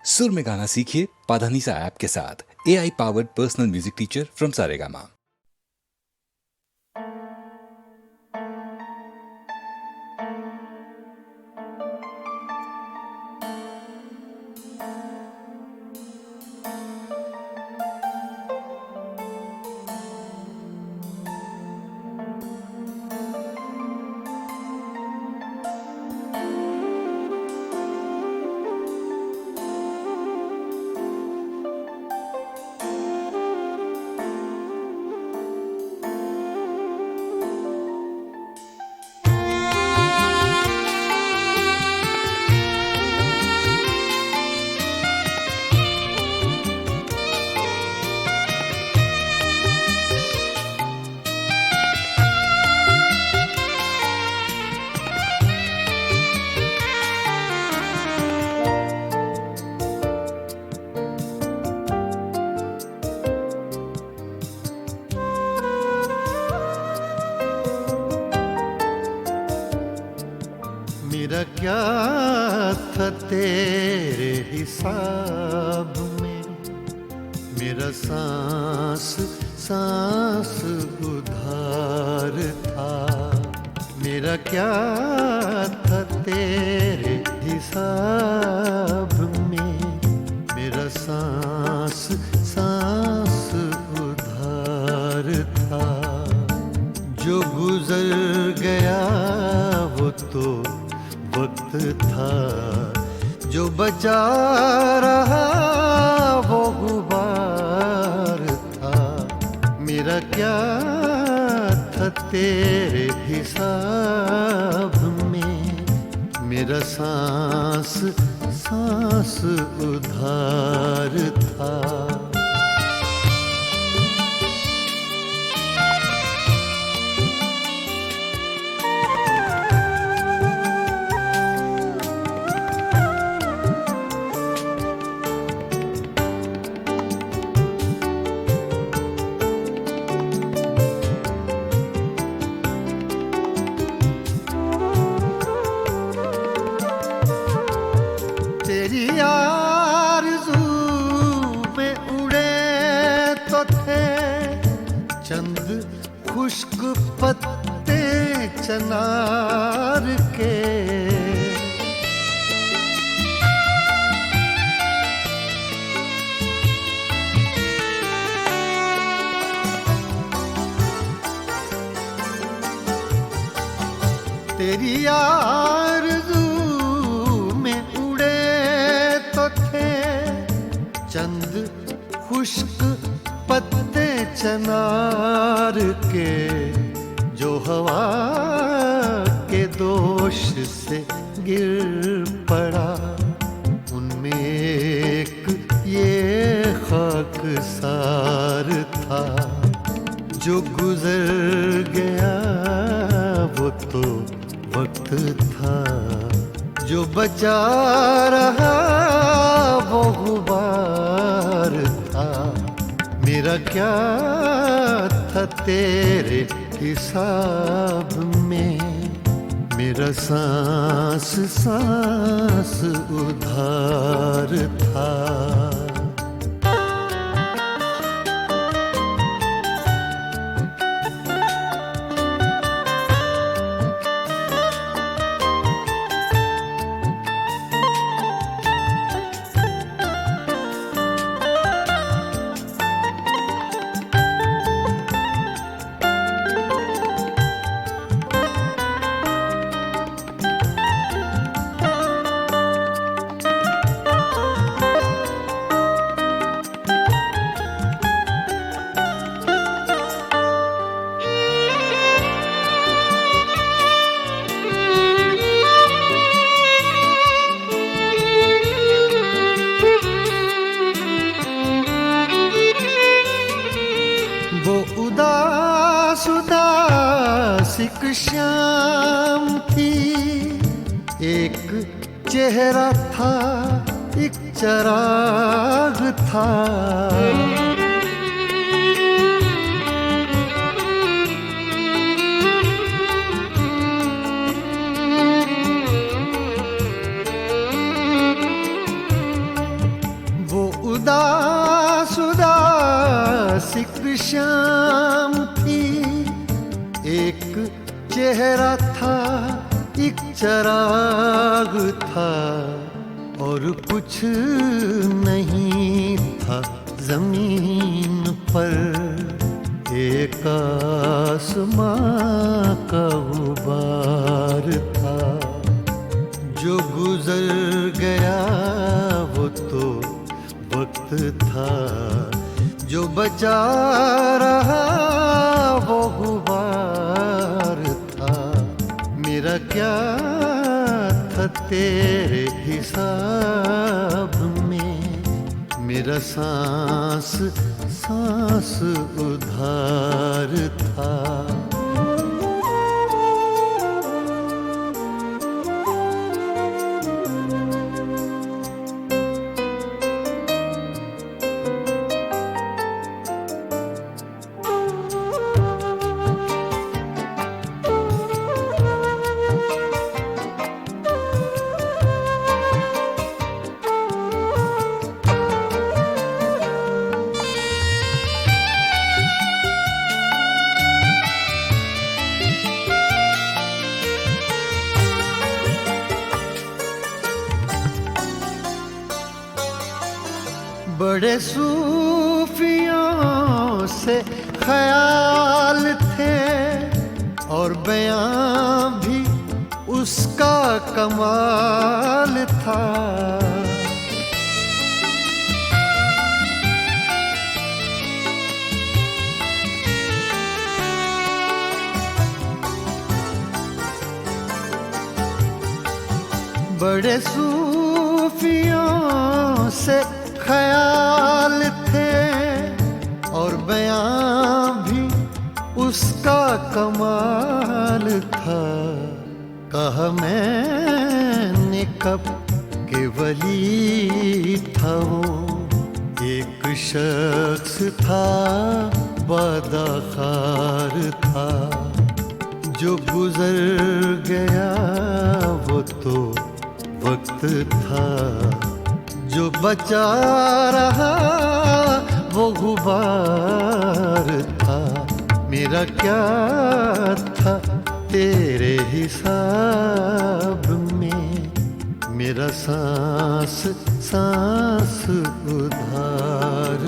सुर में गाना सीखिए पाधानीसा ऐप के साथ। AI powered personal music teacher from Saregama. मेरा क्या था तेरे हिसाब में, मेरा सांस सांस उधार था। मेरा क्या था तेरे हिसाब में, मेरा सांस सांस उधार था। जो गुजर गया वो तो वक्त था, जो बचा रहा वो गुबार था। मेरा क्या था तेरे हिसाब में, मेरा सांस सांस उधार था। तेरी आरज़ू में उड़े तो थे चंद खुश्क पत्ते चनार के। तेरी आरज़ू चंद खुश्क पत्ते चनार के, जो हवा के दोष से गिर पड़ा। उनमें एक ये खाकसार था। जो गुजर गया वो तो वक्त था, जो बचा रहा वो गुबार था। मेरा क्या था तेरे हिसाब में, मेरा सांस सांस उधार था। वो उदास उदास एक शाम थी, एक चेहरा था एक चराग था। उदास उदास एक शाम थी, एक चेहरा था, एक चराग था, और कुछ नहीं था जमीन पर। एक आसमां का गुबार था, जो गुजर गया वो तो वक्त था, जो बचा रहा वो गुबार था। मेरा क्या था तेरे हिसाब में, मेरा सांस सांस उधार था। बड़े सूफियों से ख्याल थे, और बयां भी उसका कमाल था। बड़े सूफियों से ख्याल थे, और बयां भी उसका कमाल था। कहा मैंने कब के वली था वो, एक शख्स था बादाखार था, जो गुजर गया वो तो वक्त था, जो बचा रहा वो गुबार था। मेरा क्या था तेरे हिसाब में, मेरा सांस सांस उधार